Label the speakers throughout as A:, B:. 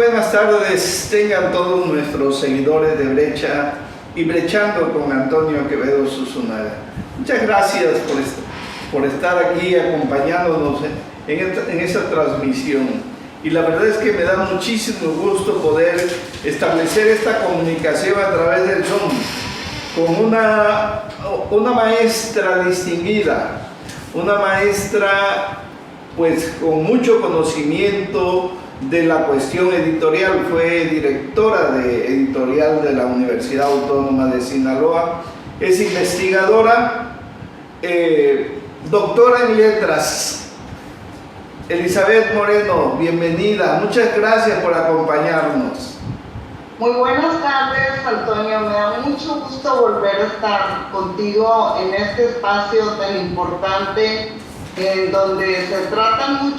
A: buenas tardes tengan todos nuestros seguidores de Brecha y Brechando con Antonio Quevedo Susunaga. Muchas gracias por estar aquí acompañándonos en esta transmisión. Y la verdad es que me da muchísimo gusto poder establecer esta comunicación a través del Zoom con una maestra distinguida, una maestra pues con mucho conocimiento de la cuestión editorial. Fue directora de editorial de la Universidad Autónoma de Sinaloa, es investigadora, doctora en letras. Elizabeth Moreno, bienvenida, muchas gracias por acompañarnos.
B: Muy buenas tardes, Antonio, me da mucho gusto volver a estar contigo en este espacio tan importante en donde se tratan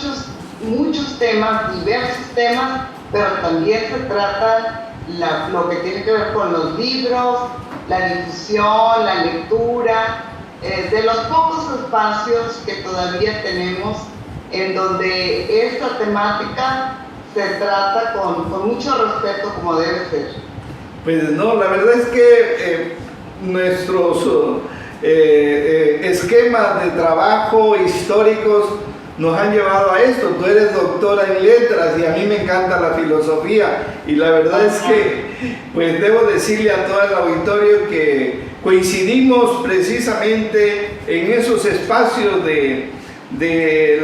B: muchos temas, diversos temas, pero también se trata lo que tiene que ver con los libros, la difusión, la lectura, de los pocos espacios que todavía tenemos en donde esta temática se trata con mucho respeto como debe ser.
A: Pues no, la verdad es que nuestros esquemas de trabajo históricos nos han llevado a esto. Tú eres doctora en letras y a mí me encanta la filosofía, y la verdad es que pues debo decirle a todo el auditorio que coincidimos precisamente en esos espacios de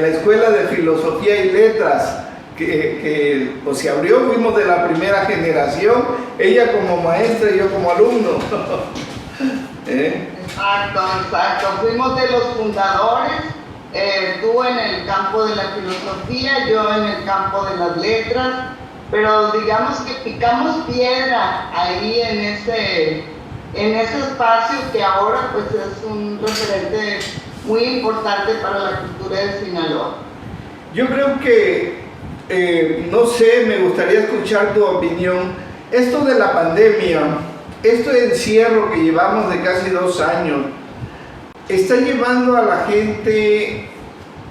A: la Escuela de Filosofía y Letras que pues, se abrió. Fuimos de la primera generación, ella como maestra y yo como alumno.
B: Exacto, fuimos de los fundadores, tú en el campo de la filosofía, yo en el campo de las letras, pero digamos que picamos piedra ahí en ese espacio que ahora pues es un referente muy importante para la cultura de Sinaloa.
A: Yo creo que, no sé, me gustaría escuchar tu opinión. Esto de la pandemia, este encierro que llevamos de casi 2 años, está llevando a la gente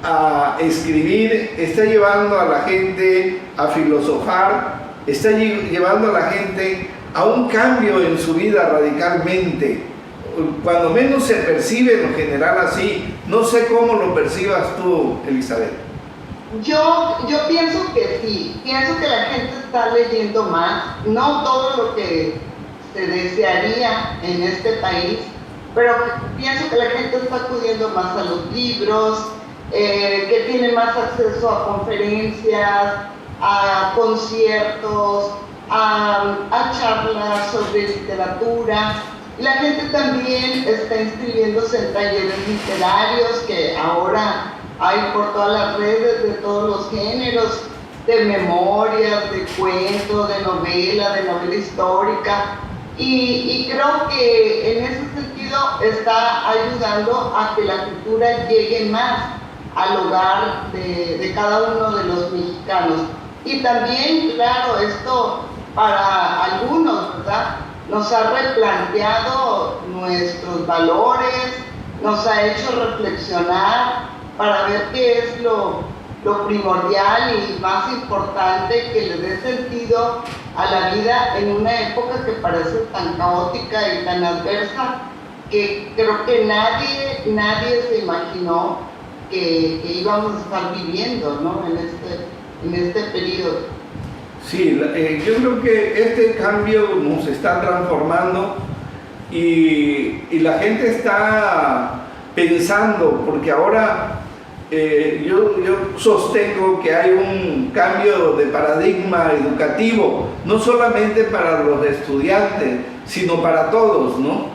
A: a escribir, está llevando a la gente a filosofar, está llevando a la gente a un cambio en su vida radicalmente. Cuando menos se percibe en lo general así. No sé cómo lo percibas tú, Elizabeth.
B: Yo pienso que sí, pienso que la gente está leyendo más, no todo lo que se desearía en este país, pero pienso que la gente está acudiendo más a los libros, que tiene más acceso a conferencias, a conciertos, a charlas sobre literatura. La gente también está inscribiéndose en talleres literarios que ahora hay por todas las redes, de todos los géneros, de memorias, de cuentos, de novela histórica. Y creo que en ese sentido está ayudando a que la cultura llegue más al hogar de cada uno de los mexicanos. Y también, claro, esto para algunos, ¿verdad?, nos ha replanteado nuestros valores, nos ha hecho reflexionar para ver qué es lo primordial y más importante que le dé sentido a la vida en una época que parece tan caótica y tan adversa, que creo que nadie se imaginó que íbamos a estar viviendo, ¿no?, en este periodo.
A: Sí, yo creo que este cambio nos está transformando y la gente está pensando, porque ahora yo sostengo que hay un cambio de paradigma educativo, no solamente para los estudiantes, sino para todos, ¿no?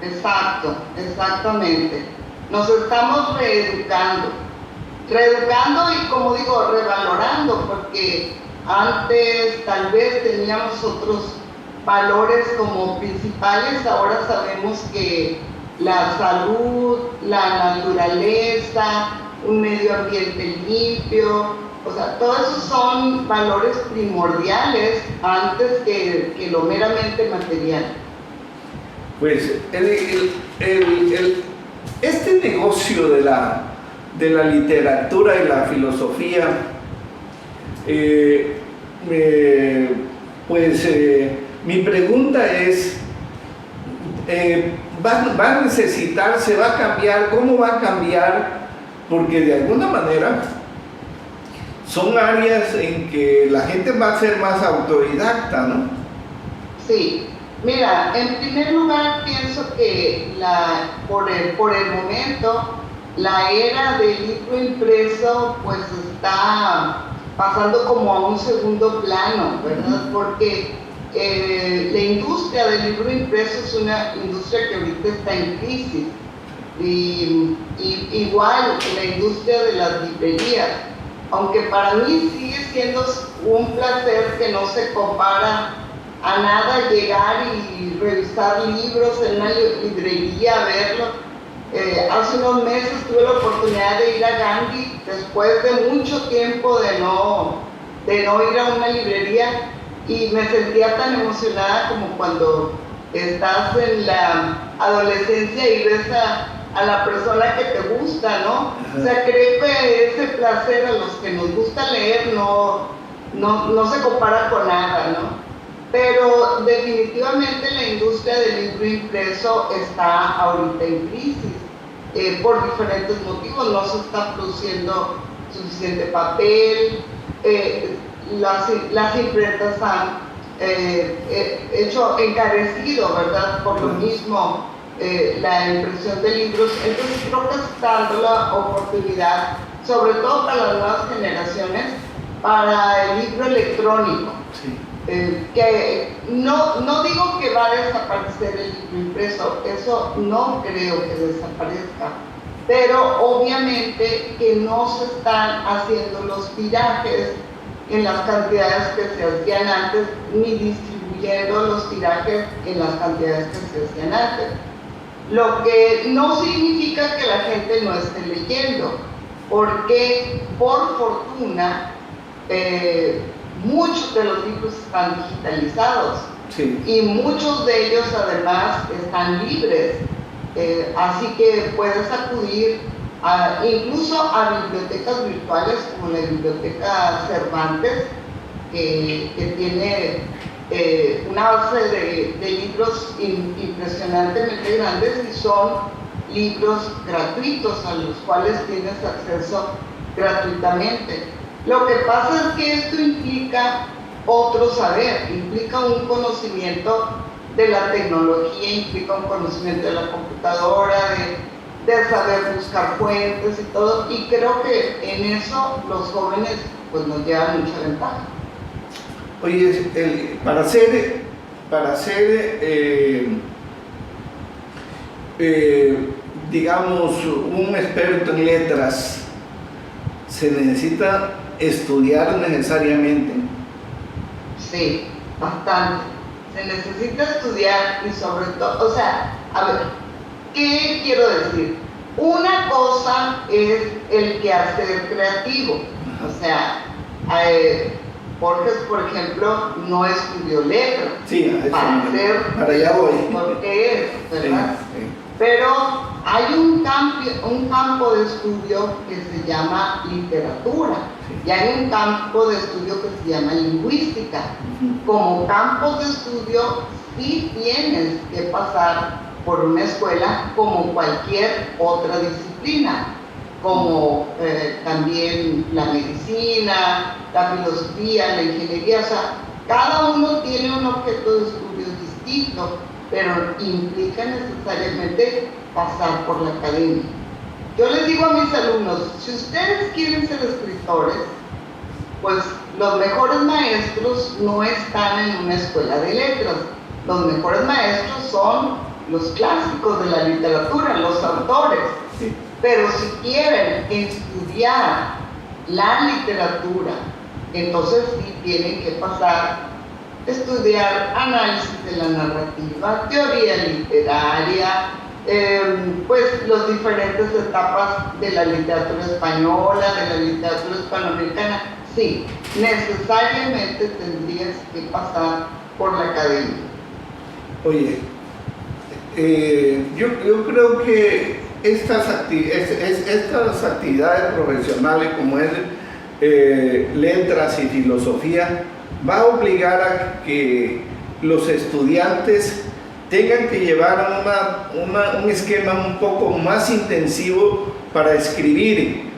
B: Exacto, exactamente. Nos estamos reeducando y, como digo, revalorando, porque antes tal vez teníamos otros valores como principales. Ahora sabemos que la salud, la naturaleza, un medio ambiente limpio, o sea, todos esos son valores primordiales antes que lo meramente material.
A: Pues este negocio de la literatura y la filosofía Mi pregunta es, ¿va a necesitar, se va a cambiar, cómo va a cambiar? Porque de alguna manera son áreas en que la gente va a ser más autodidacta, ¿no?
B: Sí, mira, en primer lugar pienso que por el momento la era del libro impreso pues está pasando como a un segundo plano, ¿verdad? Porque la industria del libro impreso es una industria que ahorita está en crisis. Y igual la industria de las librerías, aunque para mí sigue siendo un placer que no se compara a nada llegar y revisar libros en una librería, verlo. Hace unos meses tuve la oportunidad de ir a Gandhi después de mucho tiempo de no ir a una librería, y me sentía tan emocionada como cuando estás en la adolescencia y ves a la persona que te gusta, ¿no?
A: Ajá.
B: O sea, creo que ese placer a los que nos gusta leer no se compara con nada, ¿no? Pero definitivamente la industria del libro impreso está ahorita en crisis, por diferentes motivos. No se está produciendo suficiente papel, las imprentas han encarecido, ¿verdad? Por lo mismo, la impresión de libros. Entonces creo que se está dando la oportunidad, sobre todo para las nuevas generaciones, para el libro electrónico.
A: Sí.
B: Que no digo que va a desaparecer el libro impreso, eso no creo que desaparezca, pero obviamente que no se están haciendo los tirajes en las cantidades que se hacían antes, ni distribuyendo los tirajes en las cantidades que se hacían antes. Lo que no significa que la gente no esté leyendo, porque por fortuna muchos de los libros están digitalizados. Sí. Y muchos de ellos además están libres, así que puedes acudir incluso a bibliotecas virtuales como la Biblioteca Cervantes, que tiene una base de libros impresionantemente grandes, y son libros gratuitos a los cuales tienes acceso gratuitamente. Lo que pasa es que esto implica otro saber, implica un conocimiento de la tecnología, implica un conocimiento de la computadora, de saber buscar fuentes y todo, y creo que en eso los jóvenes pues nos llevan mucha ventaja.
A: Oye, para ser digamos, un experto en letras, ¿se necesita estudiar necesariamente?
B: Sí, bastante. Se necesita estudiar, y sobre todo, o sea, a ver, ¿qué quiero decir? Una cosa es el quehacer creativo, o sea, Borges, por ejemplo, no estudió letras,
A: sí, para allá voy.
B: Porque es, ¿verdad?
A: Sí, sí.
B: Pero hay un campo de estudio que se llama literatura, sí, y hay un campo de estudio que se llama lingüística. Como campos de estudio sí tienes que pasar por una escuela como cualquier otra disciplina, como también la medicina, la filosofía, la ingeniería. O sea, cada uno tiene un objeto de estudio distinto, pero implica necesariamente pasar por la academia. Yo les digo a mis alumnos, si ustedes quieren ser escritores, pues los mejores maestros no están en una escuela de letras. Los mejores maestros son los clásicos de la literatura, los autores. Sí. Pero si quieren estudiar la literatura, entonces sí tienen que pasar a estudiar análisis de la narrativa, teoría literaria, pues las diferentes etapas de la literatura española, de la literatura hispanoamericana. Sí, necesariamente tendrías que pasar por la academia.
A: Oye, yo creo que estas actividades profesionales, como es letras y filosofía, va a obligar a que los estudiantes tengan que llevar un esquema un poco más intensivo para escribir,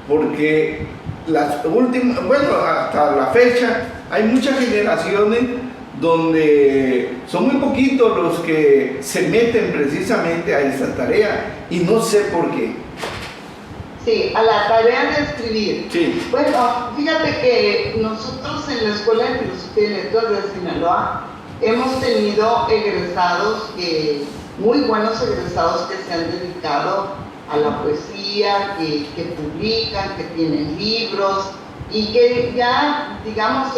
A: porque las últimas, bueno, hasta la fecha hay muchas generaciones donde son muy poquitos los que se meten precisamente a esta tarea y no sé por qué.
B: Sí, a la tarea de escribir.
A: Sí.
B: Bueno, fíjate que nosotros en la Escuela de Filosofía y Letras de Sinaloa hemos tenido egresados, muy buenos egresados que se han dedicado a la poesía, que publican, que tienen libros y que ya, digamos,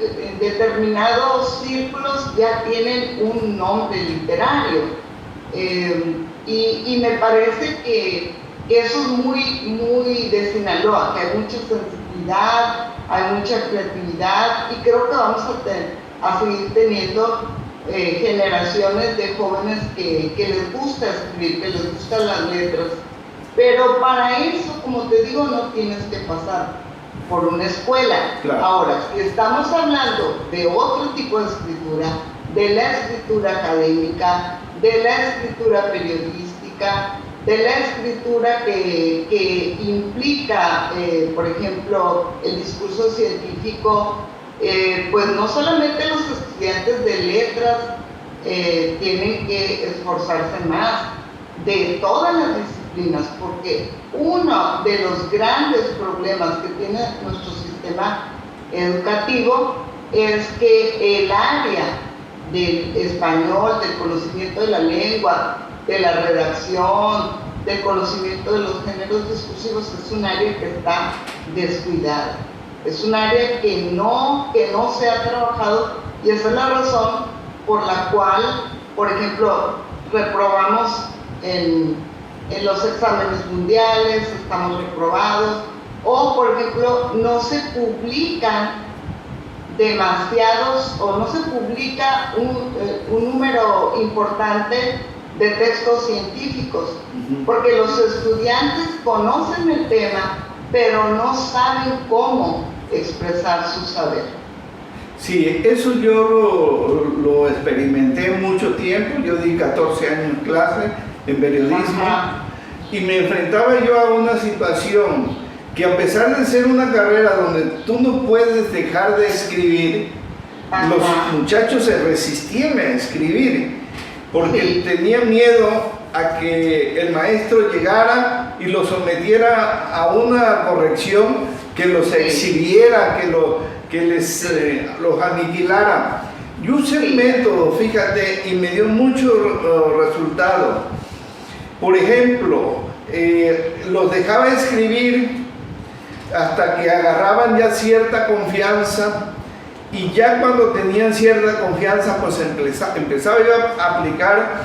B: en determinados círculos ya tienen un nombre literario. Y me parece que eso es muy de Sinaloa, que hay mucha sensibilidad, hay mucha creatividad y creo que vamos a seguir teniendo generaciones de jóvenes que les gusta escribir, que les gustan las letras. Pero para eso, como te digo, no tienes que pasar por una escuela.
A: Claro.
B: Ahora, si estamos hablando de otro tipo de escritura, de la escritura académica, de la escritura periodística, de la escritura que implica, por ejemplo, el discurso científico, pues no solamente los estudiantes de letras tienen que esforzarse más, de todas las disciplinas, porque uno de los grandes problemas que tiene nuestro sistema educativo es que el área del español, del conocimiento de la lengua, de la redacción, del conocimiento de los géneros discursivos, es un área que está descuidada. Es un área que no se ha trabajado y esa es la razón por la cual, por ejemplo, reprobamos en los exámenes mundiales, estamos reprobados, o por ejemplo, no se publican demasiados o no se publica un número importante de textos científicos, porque los estudiantes conocen el tema, pero no saben cómo expresar su saber.
A: Sí, eso yo lo experimenté mucho tiempo. Yo di 14 años en clase en periodismo. Ajá. Y me enfrentaba yo a una situación que, a pesar de ser una carrera donde tú no puedes dejar de escribir, ajá, los muchachos se resistían a escribir porque sí, tenían miedo a que el maestro llegara y los sometiera a una corrección que los exhibiera, que los aniquilara. Yo usé el método, fíjate, y me dio mucho resultado. Por ejemplo, los dejaba escribir hasta que agarraban ya cierta confianza, y ya cuando tenían cierta confianza, pues empezaba yo a aplicar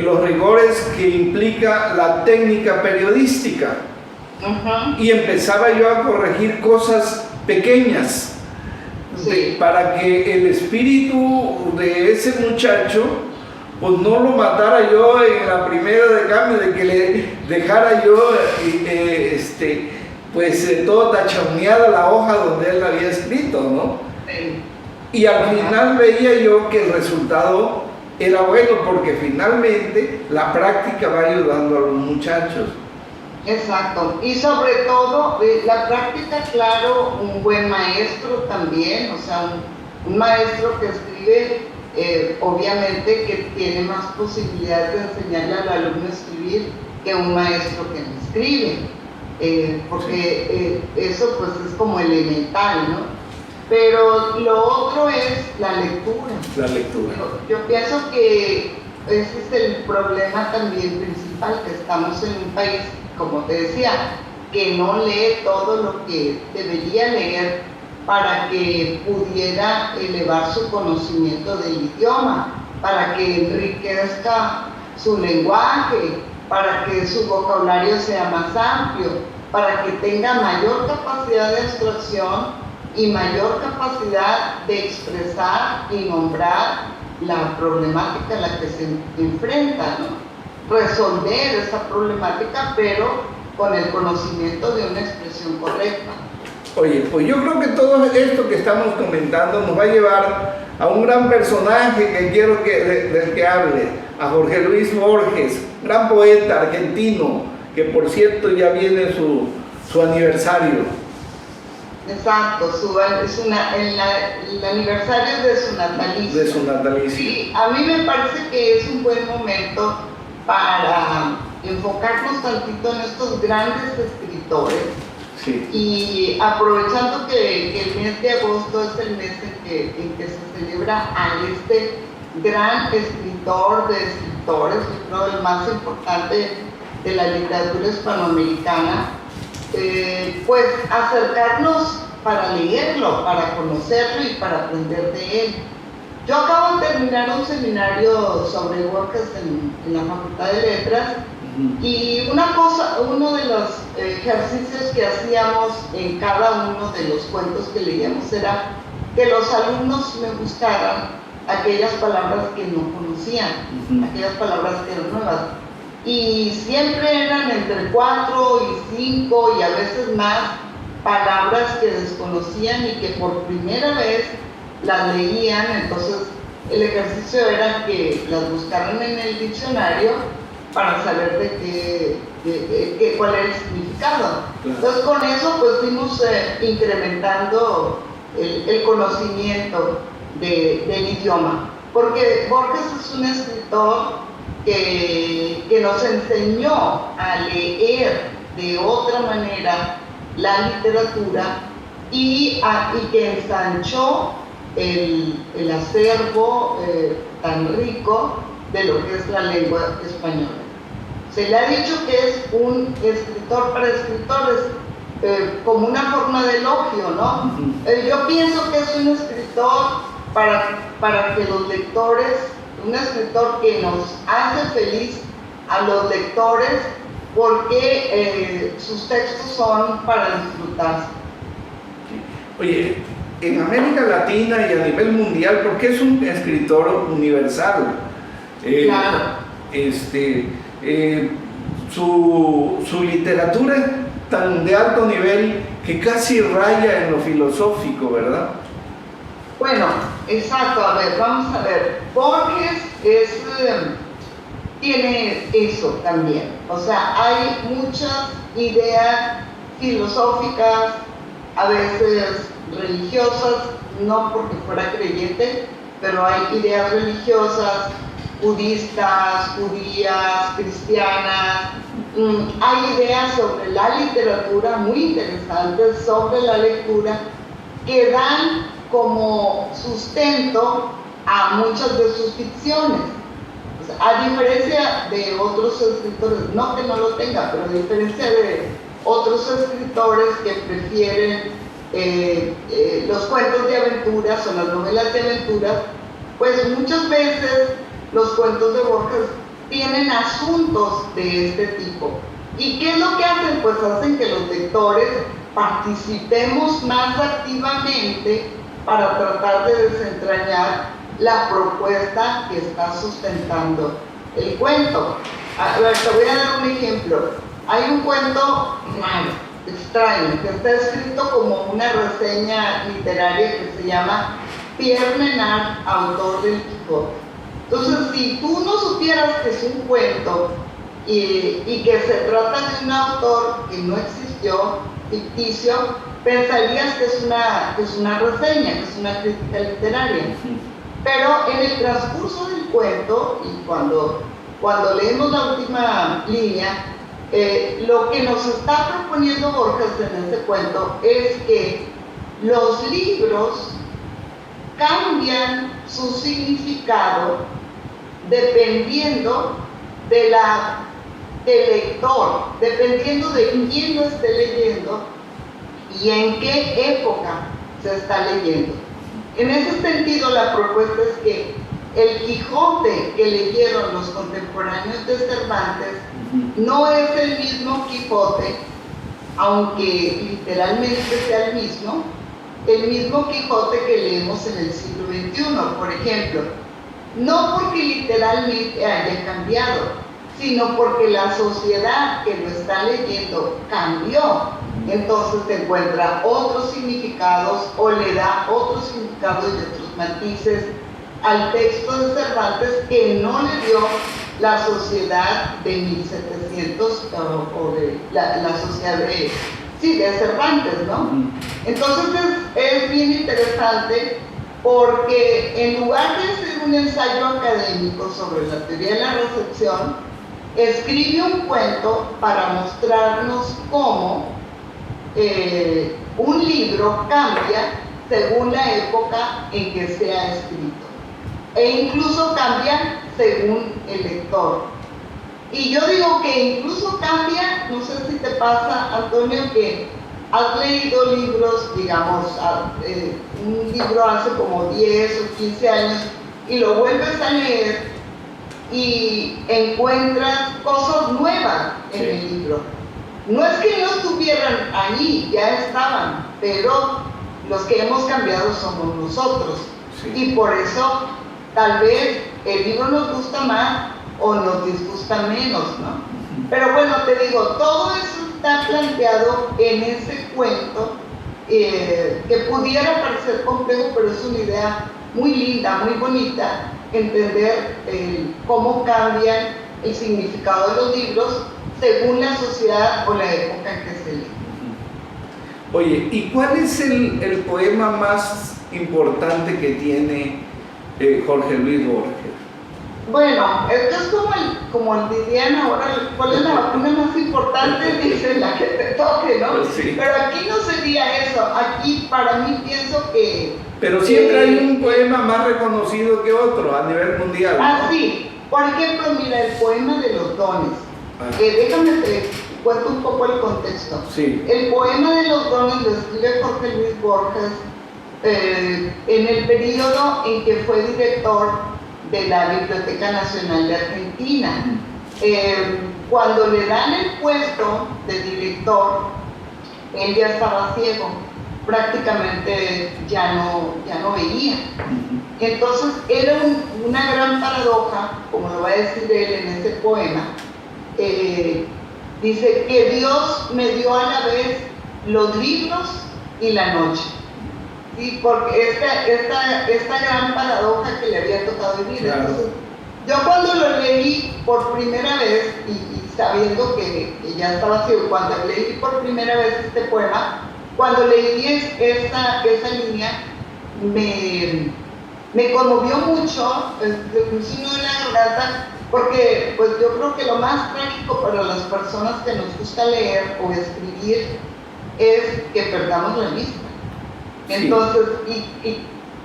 A: los rigores que implica la técnica periodística. Uh-huh. Y empezaba yo a corregir cosas pequeñas, sí, para que el espíritu de ese muchacho pues no lo matara yo en la primera de cambio, de que le dejara yo todo tachoneada la hoja donde él había escrito, ¿no? Sí. Y al final veía yo que el resultado era bueno, porque finalmente la práctica va ayudando a los muchachos.
B: Exacto, y sobre todo la práctica, claro, un buen maestro también, o sea, un maestro que escribe, obviamente que tiene más posibilidades de enseñarle al alumno a escribir que un maestro que no escribe, porque eso pues es como elemental, ¿no? Pero lo otro es la lectura.
A: La lectura.
B: Yo pienso que ese es el problema también principal, que estamos en un país, como te decía, que no lee todo lo que debería leer para que pudiera elevar su conocimiento del idioma, para que enriquezca su lenguaje, para que su vocabulario sea más amplio, para que tenga mayor capacidad de abstracción y mayor capacidad de expresar y nombrar la problemática a la que se enfrenta, ¿no? Resolver esa problemática, pero con el conocimiento de una expresión correcta.
A: Oye, pues yo creo que todo esto que estamos comentando nos va a llevar a un gran personaje que quiero del que hable, a Jorge Luis Borges, gran poeta argentino, que por cierto ya viene su aniversario.
B: Exacto, el aniversario de su natalicio.
A: De su natalicio.
B: Sí, a mí me parece que es un buen momento para enfocarnos tantito en estos grandes escritores.
A: Sí.
B: Y aprovechando que el mes de agosto es el mes en que se celebra a este gran escritor de escritores, yo creo el más importante de la literatura hispanoamericana, pues acercarnos para leerlo, para conocerlo y para aprender de él. Yo acabo de terminar un seminario sobre Borges en la Facultad de Letras. Y uno de los ejercicios que hacíamos en cada uno de los cuentos que leíamos era que los alumnos me buscaran aquellas palabras que no conocían, aquellas palabras que eran nuevas. Y siempre eran entre 4 y 5 y a veces más palabras que desconocían y que por primera vez las leían. Entonces el ejercicio era que las buscaran en el diccionario para saber cuál era el significado. Entonces con eso pues fuimos incrementando el conocimiento del idioma, porque Borges es un escritor que nos enseñó a leer de otra manera la literatura y que ensanchó el acervo tan rico de lo que es la lengua española. Se le ha dicho que es un escritor para escritores, como una forma de elogio, ¿no? Yo pienso que es un escritor para que los lectores, un escritor que nos hace feliz a los lectores, porque sus textos son para disfrutarse.
A: Oye, en América Latina y a nivel mundial, porque es un escritor universal.
B: Claro.
A: Su literatura es tan de alto nivel que casi raya en lo filosófico, ¿verdad?
B: Bueno, exacto. A ver, vamos a ver. Borges tiene eso también. O sea, hay muchas ideas filosóficas, a veces religiosas, no porque fuera creyente, pero hay ideas religiosas, budistas, judías, cristianas. Hay ideas sobre la literatura muy interesantes, sobre la lectura, que dan como sustento a muchas de sus ficciones. O sea, a diferencia de otros escritores, no que no lo tenga, pero a diferencia de otros escritores que prefieren los cuentos de aventuras o las novelas de aventuras, pues muchas veces los cuentos de Borges tienen asuntos de este tipo. ¿Y qué es lo que hacen? Pues hacen que los lectores participemos más activamente para tratar de desentrañar la propuesta que está sustentando el cuento. A ver, te voy a dar un ejemplo. Hay un cuento raro, extraño, que está escrito como una reseña literaria que se llama Pierre Menard, autor del Quijote. Entonces, si tú no supieras que es un cuento y que se trata de un autor que no existió, ficticio, pensarías que es una reseña, que es una crítica literaria. Pero en el transcurso del cuento, y cuando leemos la última línea, lo que nos está proponiendo Borges en ese cuento es que los libros cambian su significado dependiendo del lector, dependiendo de quién lo esté leyendo y en qué época se está leyendo. En ese sentido, la propuesta es que el Quijote que leyeron los contemporáneos de Cervantes no es el mismo Quijote, aunque literalmente sea el mismo Quijote que leemos en el siglo XXI, por ejemplo. No porque literalmente haya cambiado, sino porque la sociedad que lo está leyendo cambió. Entonces encuentra otros significados o le da otros significados y otros matices al texto de Cervantes que no le dio la sociedad de 1700 o de la sociedad de Cervantes, ¿no? Entonces es bien interesante porque en lugar de hacer un ensayo académico sobre la teoría de la recepción, escribe un cuento para mostrarnos cómo un libro cambia según la época en que sea escrito e incluso cambia según el lector. Y yo digo que incluso cambia, no sé si te pasa, Antonio, que has leído libros, digamos, un libro hace como 10 o 15 años y lo vuelves a leer y encuentras cosas nuevas en el libro. No es que no estuvieran allí, ya estaban, pero los que hemos cambiado somos nosotros. Y por eso tal vez el libro nos gusta más o nos disgusta menos, ¿no? Pero bueno, te digo, todo eso está planteado en ese cuento que pudiera parecer complejo, pero es una idea muy linda, muy bonita, entender cómo cambian el significado de los libros según la sociedad o la época en que se lee.
A: Oye, ¿y cuál es el poema más importante que tiene Jorge Luis Borges?
B: Bueno, esto es como el dirían ahora, ¿cuál es la vacuna más importante? Dicen la que te toque, ¿no?
A: Pues sí.
B: Pero aquí no sería eso, aquí para mí pienso que...
A: Pero siempre hay un poema más reconocido que otro a nivel mundial, ¿no?
B: Ah, sí. Por ejemplo, mira, el poema de los dones. Déjame te cuento un poco el contexto.
A: Sí.
B: El poema de los dones lo escribe Jorge Luis Borges en el periodo en que fue director de la Biblioteca Nacional de Argentina. Cuando le dan el puesto de director, él ya estaba ciego, prácticamente ya no veía. Entonces era una gran paradoja, como lo va a decir él en ese poema. Dice que Dios me dio a la vez los libros y la noche. Sí, porque esta gran paradoja que le había tocado vivir.
A: Claro.
B: Entonces, yo cuando lo leí por primera vez, y sabiendo que ya estaba ciego, cuando leí por primera vez este poema, cuando leí esa línea, me conmovió mucho, un signo de la garganta, porque pues yo creo que lo más trágico para las personas que nos gusta leer o escribir es que perdamos la vista. Entonces,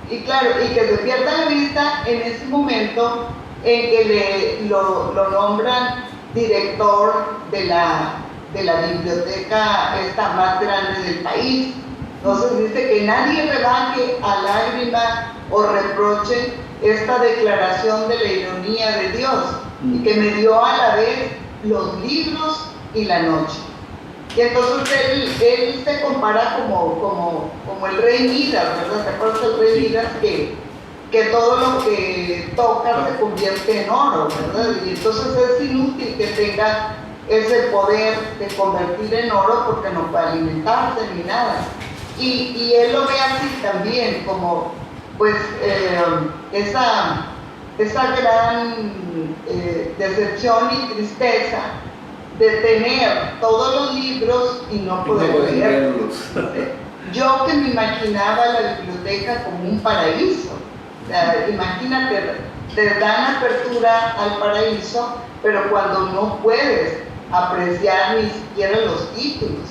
B: y claro, y que se pierda la vista en ese momento en que lo nombran director de la biblioteca esta más grande del país. Entonces dice que nadie rebaje a lágrima o reproche esta declaración de la ironía de Dios, y que me dio a la vez los libros y la noche. Y entonces él se compara como el rey Midas, ¿verdad? ¿Te acuerdas del rey Midas? Que todo lo que toca se convierte en oro, ¿verdad? Y entonces es inútil que tenga ese poder de convertir en oro porque no puede alimentarse ni nada. Y él lo ve así también, como pues esa gran decepción y tristeza de tener todos los libros y no poder leerlos. Yo que me imaginaba la biblioteca como un paraíso. O sea, imagínate, te dan apertura al paraíso, pero cuando no puedes apreciar ni siquiera los títulos.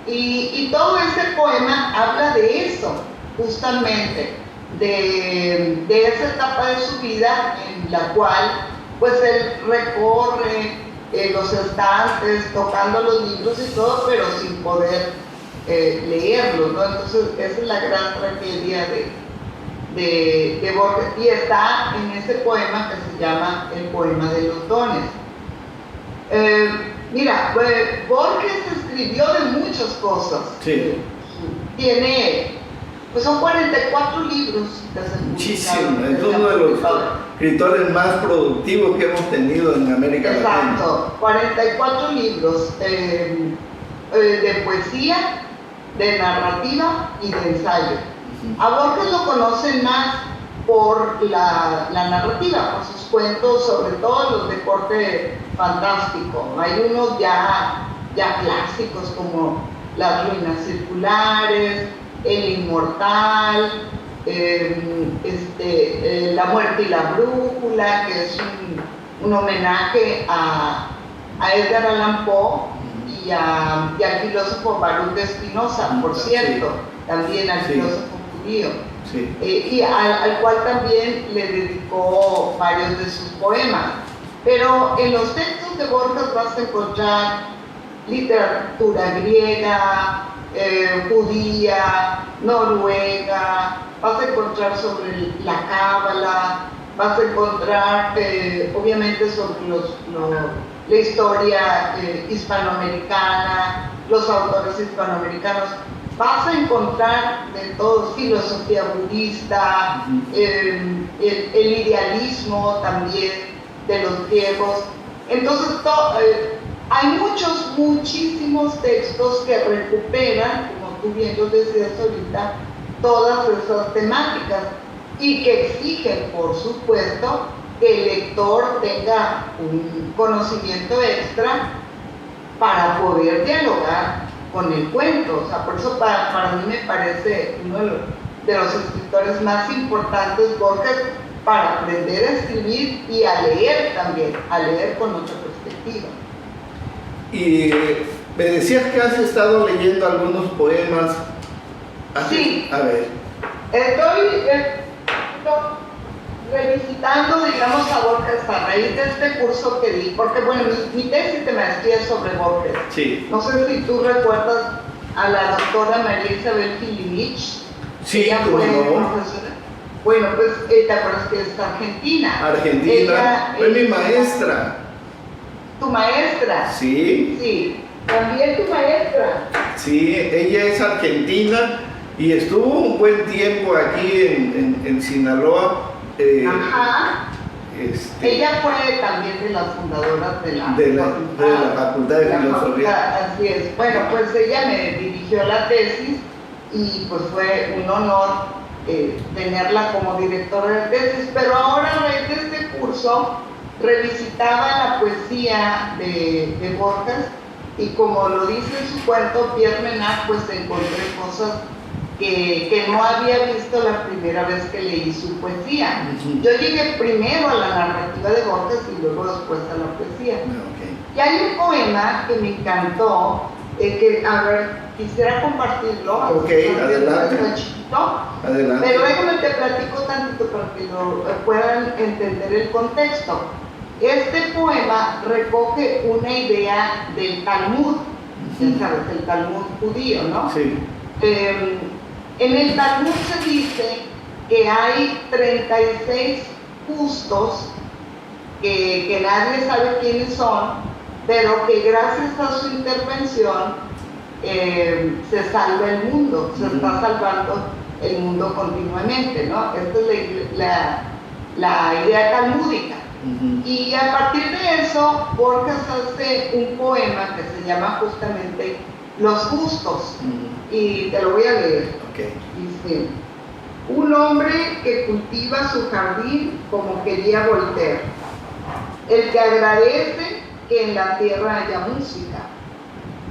B: Y todo ese poema habla de eso, justamente, de esa etapa de su vida en la cual pues él recorre los estantes, tocando los libros y todo, pero sin poder leerlos, ¿no? Entonces esa es la gran tragedia de Borges, y está en ese poema que se llama el poema de los dones. Mira, Borges escribió de muchas cosas.
A: Sí.
B: Tiene, pues son 44 libros.
A: Muchísimo, es uno de los escritores más productivos que hemos tenido en América Latina.
B: Exacto, 44 libros. de poesía, de narrativa y de ensayo. A Borges lo conocen más por la narrativa, por sus cuentos, sobre todo los de corte fantástico. Hay unos ya clásicos como Las ruinas circulares, El inmortal, La muerte y la brújula, que es un homenaje a Edgar Allan Poe y al filósofo Baruch de Spinoza, por cierto, también al filósofo judío, y al cual también le dedicó varios de sus poemas. Pero en los textos de Borges vas a encontrar literatura griega, judía, noruega, vas a encontrar sobre la cábala, vas a encontrar obviamente sobre la historia hispanoamericana, los autores hispanoamericanos. Vas a encontrar de todo, filosofía budista, el idealismo también de los griegos. Entonces hay muchísimos textos que recuperan, como tú bien lo decías ahorita, todas esas temáticas y que exigen, por supuesto, que el lector tenga un conocimiento extra para poder dialogar con el cuento. O sea, por eso para mí me parece uno de los escritores más importantes, Borges, para aprender a escribir y a leer también, a leer con otra perspectiva.
A: Y me decías que has estado leyendo algunos poemas.
B: Sí.
A: A ver.
B: Estoy revisitando, digamos, a Borges a raíz de este curso que di, porque bueno, mi tesis de maestría es sobre Borges.
A: Sí.
B: No sé si tú recuerdas a la doctora María Isabel Filimich.
A: Sí,
B: ella fue profesora. Bueno, pues te acuerdas que es argentina.
A: Argentina, fue mi maestra.
B: ¿Tu maestra?
A: Sí.
B: Sí, también tu maestra.
A: Sí, ella es argentina y estuvo un buen tiempo aquí en Sinaloa.
B: Ajá. Ella fue también de las fundadoras de la
A: Facultad de Filosofía.
B: Así es. Bueno, pues ella me dirigió la tesis y pues fue un honor tenerla como directora de tesis, pero ahora a raíz de este curso revisitaba la poesía de Borges y como lo dice en su cuento Pierre Menard, pues encontré cosas que no había visto la primera vez que leí su poesía. Yo llegué primero a la narrativa de Borges y luego después a la poesía. Y hay un poema que me encantó, que, a ver, quisiera compartirlo.
A: Ok, adelante.
B: Adelante. Pero déjame te platico tantito para que lo puedan entender el contexto. Este poema recoge una idea del Talmud, ya sabes, el Talmud judío, ¿no?
A: Sí.
B: En el Talmud se dice que hay 36 justos que nadie sabe quiénes son, pero que gracias a su intervención se salva el mundo, se está salvando el mundo continuamente, ¿no? Esta es la idea talmúdica. Y a partir de eso, Borges hace un poema que se llama justamente Los Justos, y te lo voy a leer. Dice: un hombre que cultiva su jardín como quería Voltaire, el que agradece que en la tierra haya música,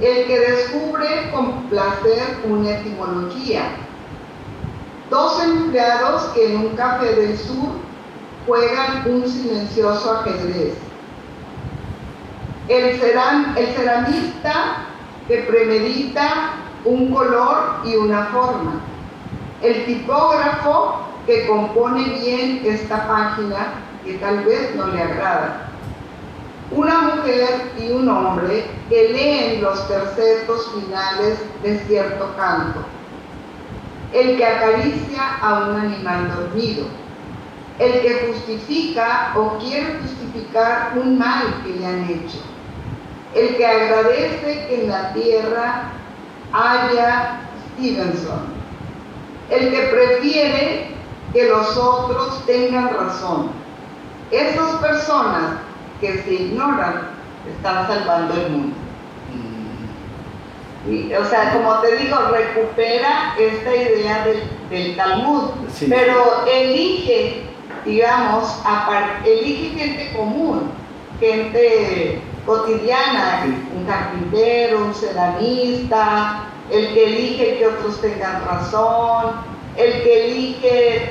B: el que descubre con placer una etimología, dos empleados que en un café del sur juegan un silencioso ajedrez, el ceramista que premedita un color y una forma, el tipógrafo que compone bien esta página que tal vez no le agrada, una mujer y un hombre que leen los tercetos finales de cierto canto, el que acaricia a un animal dormido, el que justifica o quiere justificar un mal que le han hecho, el que agradece que en la tierra haya Stevenson, el que prefiere que los otros tengan razón. Esas personas que se ignoran están salvando el mundo. Y, o sea, como te digo, recupera esta idea del Talmud,
A: Sí.
B: pero elige, digamos, elige gente común, gente cotidiana,
A: Sí.
B: un carpintero, un ceramista, el que elige que otros tengan razón, el que elige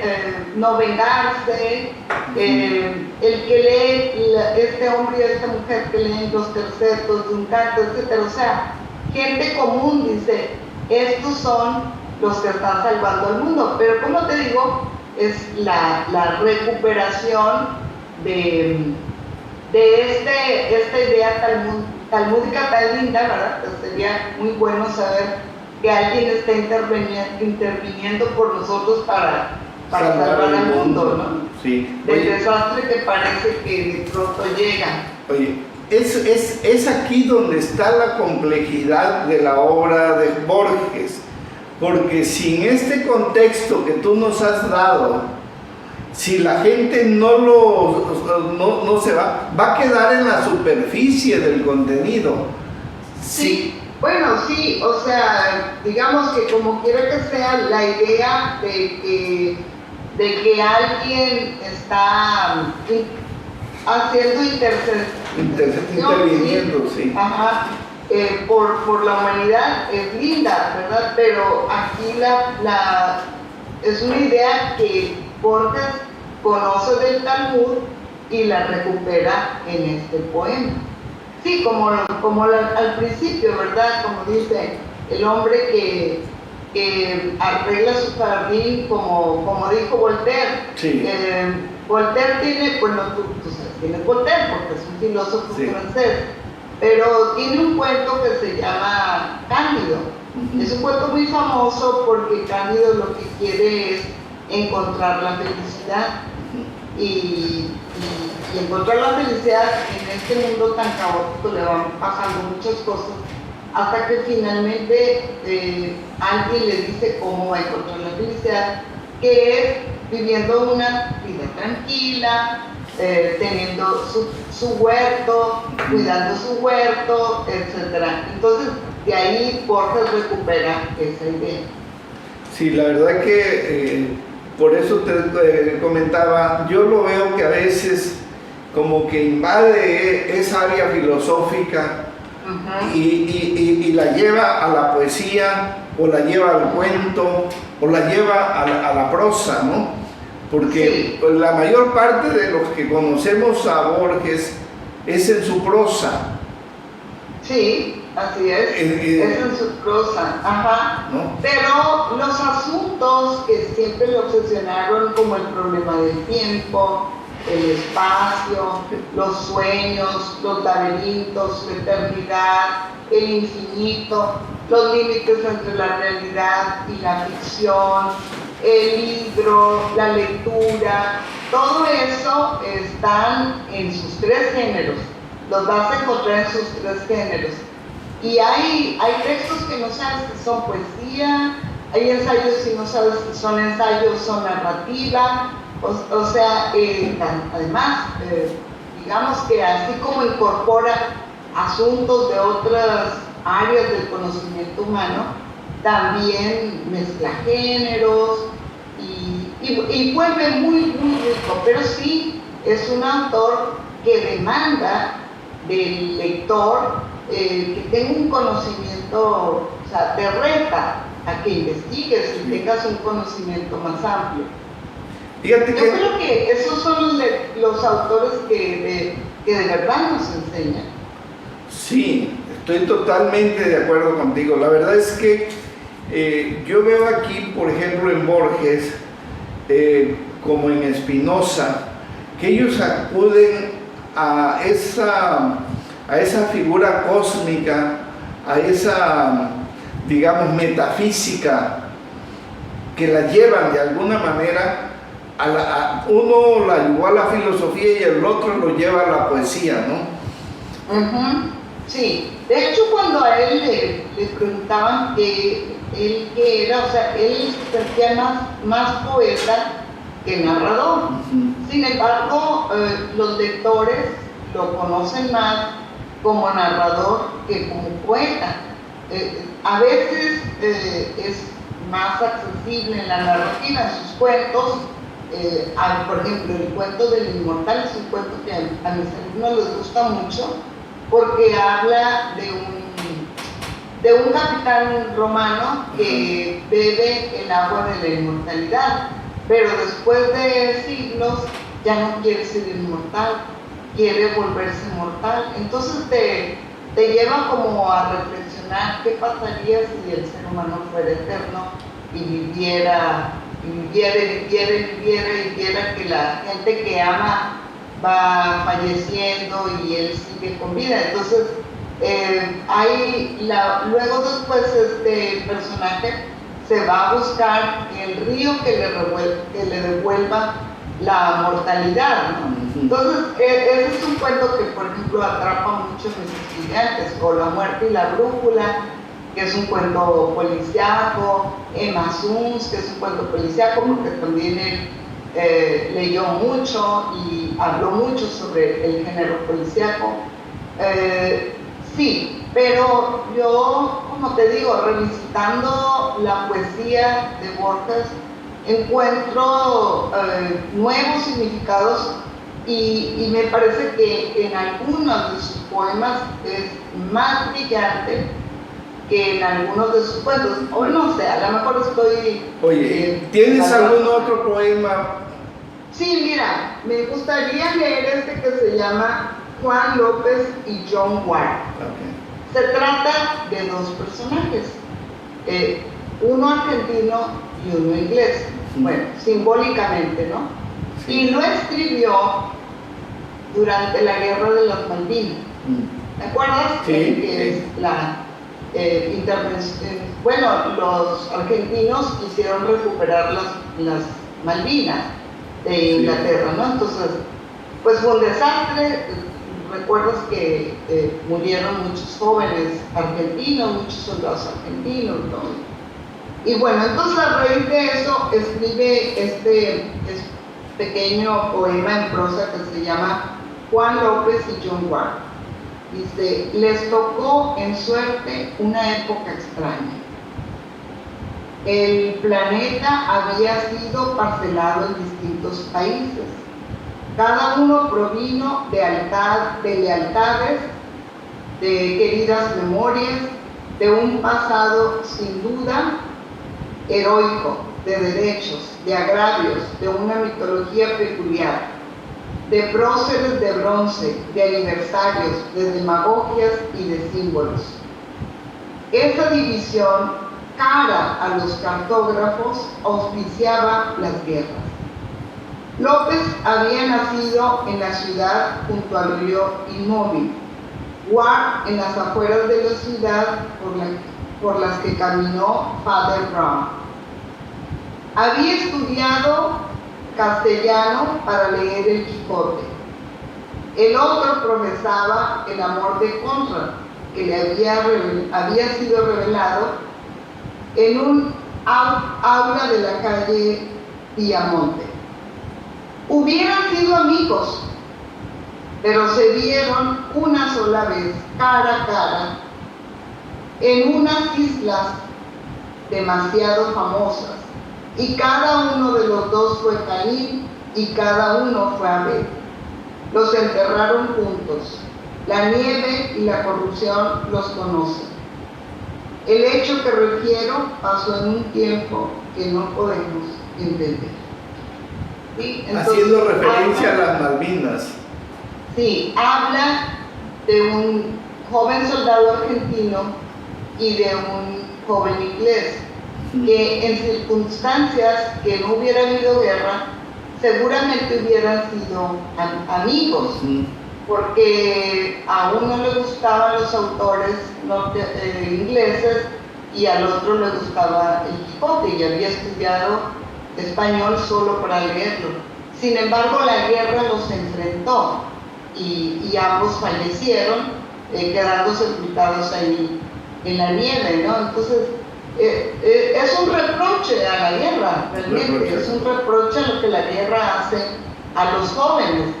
B: no vengarse, el que lee, este hombre y esta mujer que leen los tercetos de un canto, etc. O sea, gente común dice, estos son los que están salvando al mundo. Pero como te digo, es la recuperación de esta idea talmúdica tan linda, ¿verdad? Pues sería muy bueno saber que alguien está interviniendo por nosotros para salvar al mundo, ¿no?
A: Sí.
B: Del desastre que parece que de pronto llega.
A: Oye, es aquí donde está la complejidad de la obra de Borges, porque sin este contexto que tú nos has dado, si la gente no se va a quedar en la superficie del contenido.
B: Sí. Bueno, sí, o sea, digamos que como quiera que sea, la idea de que alguien está haciendo
A: interviniendo, sí.
B: Ajá, por la humanidad es linda, ¿verdad? Pero aquí es una idea que Borges conoce del Talmud y la recupera en este poema. Sí, como al principio, ¿verdad? Como dice, el hombre que arregla su jardín, como dijo Voltaire.
A: Sí.
B: Voltaire tiene, bueno, tú sabes quién es Voltaire, porque es un filósofo
A: Sí.
B: francés, pero tiene un cuento que se llama Cándido. Es un cuento muy famoso porque Cándido lo que quiere es encontrar la felicidad y encontrar la felicidad en este mundo tan caótico. Le van pasando muchas cosas hasta que finalmente alguien le dice cómo va a encontrar la felicidad, que es viviendo una vida tranquila, teniendo su huerto, cuidando su huerto, etc. Entonces de ahí Borges recupera esa idea.
A: Sí, la verdad que por eso te comentaba, yo lo veo que a veces como que invade esa área filosófica y la lleva a la poesía, o la lleva al cuento, o la lleva a la prosa, ¿no? Porque
B: sí,
A: la mayor parte de los que conocemos a Borges es en su prosa.
B: Sí, así es en su prosa, ajá.
A: ¿No?
B: Pero los asuntos que siempre le obsesionaron, como el problema del tiempo, el espacio, los sueños, los laberintos, la eternidad, el infinito, los límites entre la realidad y la ficción, el libro, la lectura, todo eso están en sus tres géneros. Los vas a encontrar en sus tres géneros. Y hay textos que no sabes que son poesía, hay ensayos que no sabes que son ensayos, son narrativa. O sea, además, digamos que así como incorpora asuntos de otras áreas del conocimiento humano, también mezcla géneros y vuelve muy, muy rico. Pero sí es un autor que demanda del lector que tenga un conocimiento, o sea, te reta a que investigues y tengas un conocimiento más amplio.
A: Fíjate
B: Yo creo que esos son los autores que de verdad nos enseñan.
A: Sí, estoy totalmente de acuerdo contigo. La verdad es que yo veo aquí, por ejemplo, en Borges, como en Spinoza, que ellos acuden a esa figura cósmica, a esa, digamos, metafísica, que la llevan de alguna manera, uno la llevó a la filosofía y el otro lo lleva a la poesía, ¿no?
B: Sí, de hecho cuando a él le preguntaban que él qué era, o sea, él se sentía más poeta que narrador. Sin embargo, los lectores lo conocen más como narrador que como poeta. a veces es más accesible en la narrativa, en sus cuentos. Por ejemplo, el cuento del inmortal es un cuento que a mis alumnos les gusta mucho porque habla de un capitán romano que bebe el agua de la inmortalidad, pero después de siglos ya no quiere ser inmortal, quiere volverse mortal. Entonces te lleva como a reflexionar qué pasaría si el ser humano fuera eterno y viviera que la gente que ama va falleciendo y él sigue con vida. Entonces, luego después este personaje se va a buscar el río que le devuelva la mortalidad, ¿no? Entonces, ese es un cuento que, por ejemplo, atrapa mucho a mis estudiantes, o La muerte y la brújula, que es un cuento policíaco, Emma Suns, que es un cuento policíaco porque también él leyó mucho y habló mucho sobre el género policíaco. Sí, pero yo, como te digo, revisitando la poesía de Borges, encuentro nuevos significados y me parece que en algunos de sus poemas es más brillante que en algunos de sus cuentos. O no sé, a lo mejor estoy...
A: Oye, ¿tienes algún otro poema?
B: Sí, mira, me gustaría leer este que se llama Juan López y John Ward. Okay. Se trata de dos personajes, uno argentino y uno inglés. Bueno, simbólicamente, ¿no? Sí. Y lo escribió durante la Guerra de las Malvinas. ¿Te acuerdas?
A: Sí.
B: Que es la intervención. Bueno, los argentinos quisieron recuperar las Malvinas de Inglaterra, ¿no? Entonces, pues fue un desastre. Recuerdas que murieron muchos jóvenes argentinos, muchos soldados argentinos, ¿no? Y bueno, entonces a raíz de eso escribe este pequeño poema en prosa que se llama Juan López y John Ward. Dice: les tocó en suerte una época extraña. El planeta había sido parcelado en distintos países. Cada uno provino de lealtades, de queridas memorias, de un pasado sin duda heroico, de derechos, de agravios, de una mitología peculiar, de próceres de bronce, de aniversarios, de demagogias y de símbolos. Esa división, cara a los cartógrafos, auspiciaba las guerras. López había nacido en la ciudad junto al río Inmóvil, Ward en las afueras de la ciudad por las que caminó Father Brown. Había estudiado castellano para leer el Quijote. El otro profesaba el amor de Conrad, que le había sido revelado en un aula de la calle Piamonte. Hubieran sido amigos, pero se vieron una sola vez, cara a cara, en unas islas demasiado famosas, y cada uno de los dos fue Caín y cada uno fue Abel. Los enterraron juntos. La nieve y la corrupción los conocen. El hecho que refiero pasó en un tiempo que no podemos entender. ¿Sí? Entonces,
A: haciendo referencia a las Malvinas.
B: Sí, habla de un joven soldado argentino y de un joven inglés, que en circunstancias que no hubiera habido guerra, seguramente hubieran sido amigos, porque a uno le gustaban los autores ingleses y al otro le gustaba el Quijote y había estudiado español solo para leerlo. Sin embargo, la guerra los enfrentó y ambos fallecieron, quedando sepultados ahí en la nieve, ¿no? Entonces, es un reproche a la guerra, realmente, es un reproche a lo que la guerra hace a los jóvenes,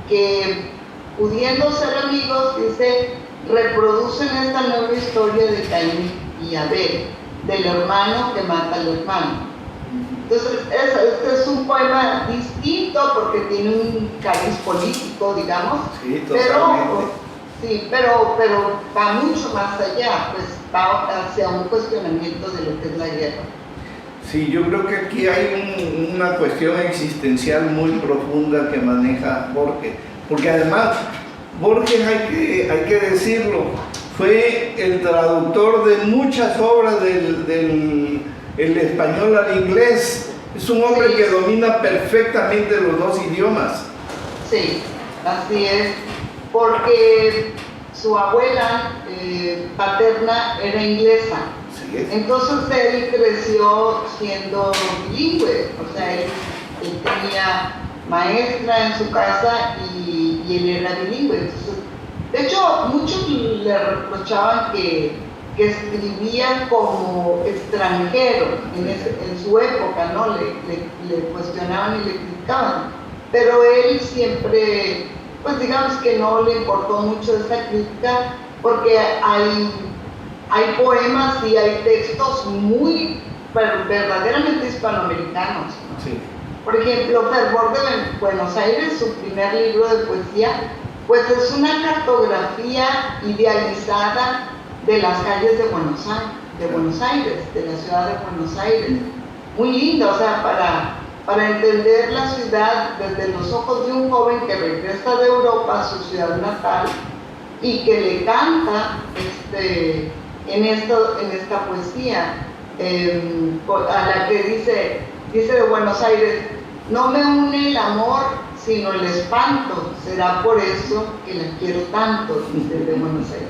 B: que pudiendo ser amigos, dice, reproducen esta nueva historia de Caín y Abel, del hermano que mata al hermano. Entonces, este es un poema distinto porque tiene un cariz político, digamos,
A: sí, totalmente.
B: pero va mucho más allá, pues va hacia un cuestionamiento de lo que es la guerra.
A: Sí, yo creo que aquí hay una cuestión existencial muy profunda que maneja Borges, porque además Borges, hay que decirlo, fue el traductor de muchas obras del español al inglés. Es un hombre
B: Sí,
A: que domina perfectamente los dos idiomas.
B: sí, así es, porque su abuela paterna era inglesa.
A: Sí, es.
B: Entonces él creció siendo bilingüe, o sea, él tenía maestra en su casa y él era bilingüe. Entonces, de hecho, muchos le reprochaban que escribía como extranjero en su época, ¿no? Le cuestionaban y le criticaban, pero él siempre, pues digamos que no le importó mucho esa crítica, porque hay poemas y hay textos muy verdaderamente hispanoamericanos.
A: Sí.
B: Por ejemplo, Fervor de Buenos Aires, su primer libro de poesía, pues es una cartografía idealizada de las calles de Buenos Aires, de la ciudad de Buenos Aires. Muy linda, o sea, para entender la ciudad desde los ojos de un joven que regresa de Europa a su ciudad natal y que le canta en esta poesía, a la que dice de Buenos Aires: no me une el amor sino el espanto, será por eso que la quiero tanto, dice de Buenos Aires.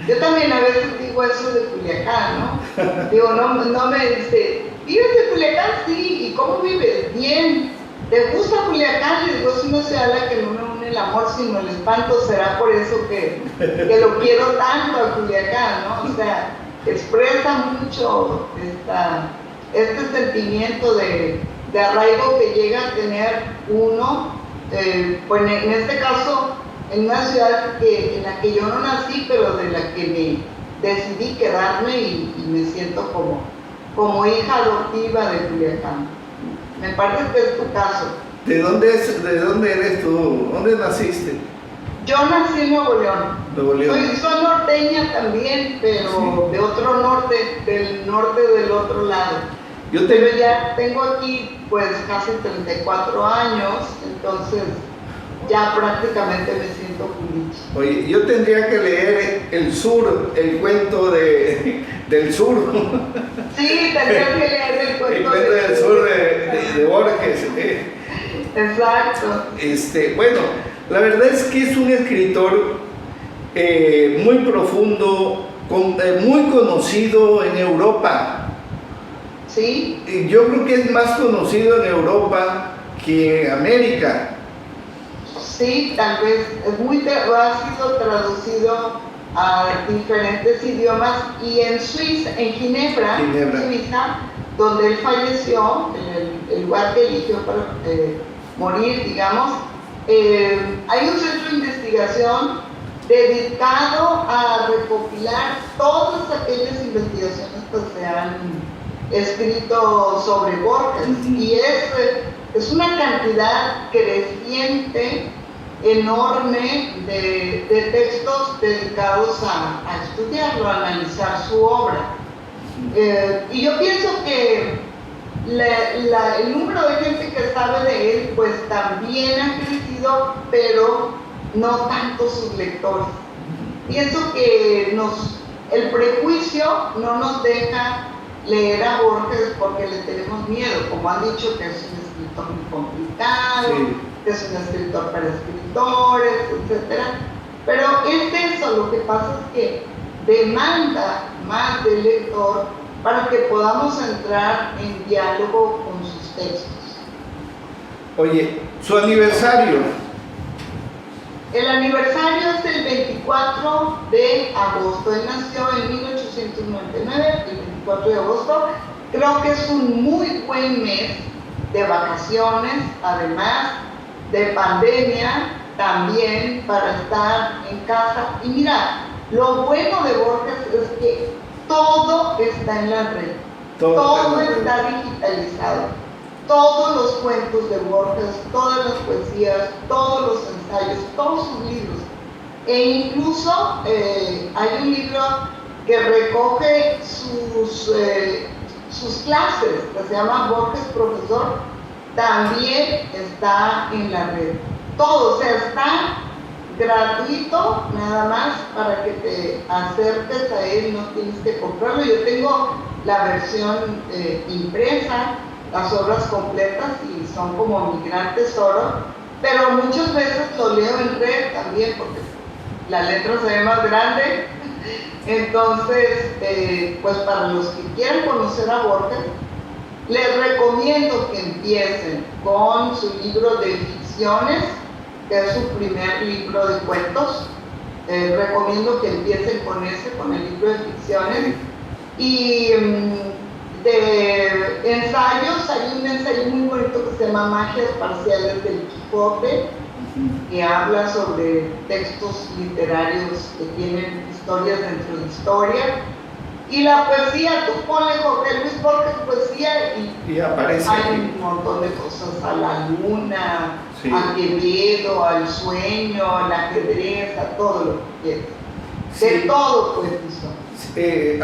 B: Yo también a veces digo eso de Culiacán, ¿no? Digo, no me dice, ¿vives de Culiacán? Sí. ¿Y cómo vives? Bien. ¿Te gusta Culiacán? Le digo, es una ciudad a la que no me une el amor sino el espanto, será por eso que lo quiero tanto a Culiacán, ¿no? O sea, expresa mucho este sentimiento de arraigo que llega a tener uno, pues en este caso, en una ciudad en la que yo no nací, pero de la que me decidí quedarme y me siento como hija adoptiva de Culiacán. Me parece que es tu caso.
A: ¿De dónde eres tú? ¿Dónde naciste?
B: Yo nací en Nuevo León.
A: Nuevo León.
B: Soy norteña también, pero sí, de otro norte, del norte del otro lado. Pero ya tengo aquí pues casi 34 años, entonces ya prácticamente me siento culichi.
A: Oye, yo tendría que leer El Sur, el cuento del sur.
B: Sí, tendría que leer el cuento
A: del sur de Borges.
B: Exacto.
A: Bueno, la verdad es que es un escritor muy profundo, muy conocido en Europa.
B: Sí.
A: Yo creo que es más conocido en Europa que en América.
B: Sí, tal vez ha sido traducido a diferentes idiomas, y en Suiza, en Ginebra. Suiza, donde él falleció, el lugar que eligió para morir, digamos, hay un centro de investigación dedicado a recopilar todas aquellas investigaciones que se han escrito sobre Borges, y es una cantidad creciente, enorme, de textos dedicados a estudiarlo, a analizar su obra. Y yo pienso que el número de gente que sabe de él pues también ha crecido, pero no tanto sus lectores. Pienso que el prejuicio no nos deja leer a Borges porque le tenemos miedo, como han dicho que es un escritor muy complicado, sí, que es un escritor para escritores, etc. Pero es eso, lo que pasa es que demanda más del lector para que podamos entrar en diálogo con sus textos.
A: Oye, su aniversario.
B: El aniversario es el 24 de agosto. Él nació en 1899, el 24 de agosto. Creo que es un muy buen mes de vacaciones, además de pandemia, también para estar en casa. Y mira, lo bueno de Borges es que todo está en la red, todo está digitalizado. Todos los cuentos de Borges, todas las poesías, todos los ensayos, todos sus libros. E incluso hay un libro que recoge sus clases, que se llama Borges Profesor, también está en la red. Todo, o sea, está gratuito, nada más para que te acerques a él, no tienes que comprarlo. Yo tengo la versión impresa, las obras completas, y son como mi gran tesoro, pero muchas veces lo leo en red también porque la letra se ve más grande. Entonces, pues para los que quieran conocer a Borges, les recomiendo que empiecen con su libro de ficciones, que es su primer libro de cuentos. Recomiendo que empiecen con el libro de ficciones. Y de ensayos, hay un ensayo muy bonito que se llama Magias Parciales del Quijote, que habla sobre textos literarios que tienen historias dentro de historia. Y la poesía, tú ponle Jorge Luis Borges poesía y
A: aparece
B: hay
A: aquí
B: un montón de cosas: a la luna,
A: sí,
B: a Quevedo, al sueño, al ajedrez, a todo lo que quieras.
A: sí.
B: De todo poetizó.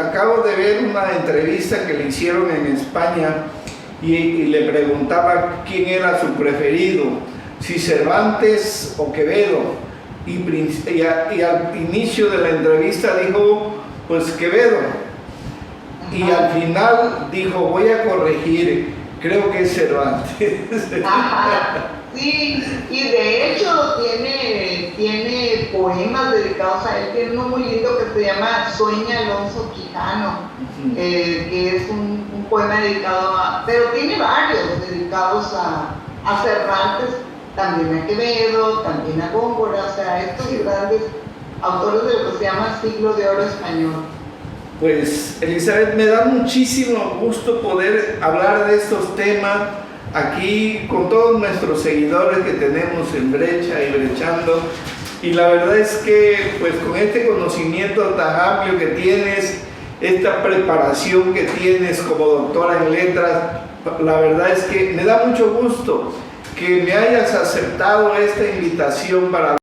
A: Acabo de ver una entrevista que le hicieron en España y le preguntaba quién era su preferido, si Cervantes o Quevedo, y al inicio de la entrevista dijo pues Quevedo, y al final dijo voy a corregir, creo que es Cervantes.
B: Ajá, sí, y de hecho tiene poemas dedicados a él. Tiene uno muy lindo que se llama Sueña Alonso Quijano, que es un poema dedicado pero tiene varios dedicados a Cervantes, también a Quevedo, también a Góngora, o sea, estos grandes autores de lo que se llama Siglo de Oro español.
A: Pues Elizabeth, me da muchísimo gusto poder hablar de estos temas aquí con todos nuestros seguidores que tenemos en Brecha y Brechando, y la verdad es que pues con este conocimiento tan amplio que tienes, esta preparación que tienes como doctora en letras, la verdad es que me da mucho gusto que me hayas aceptado esta invitación para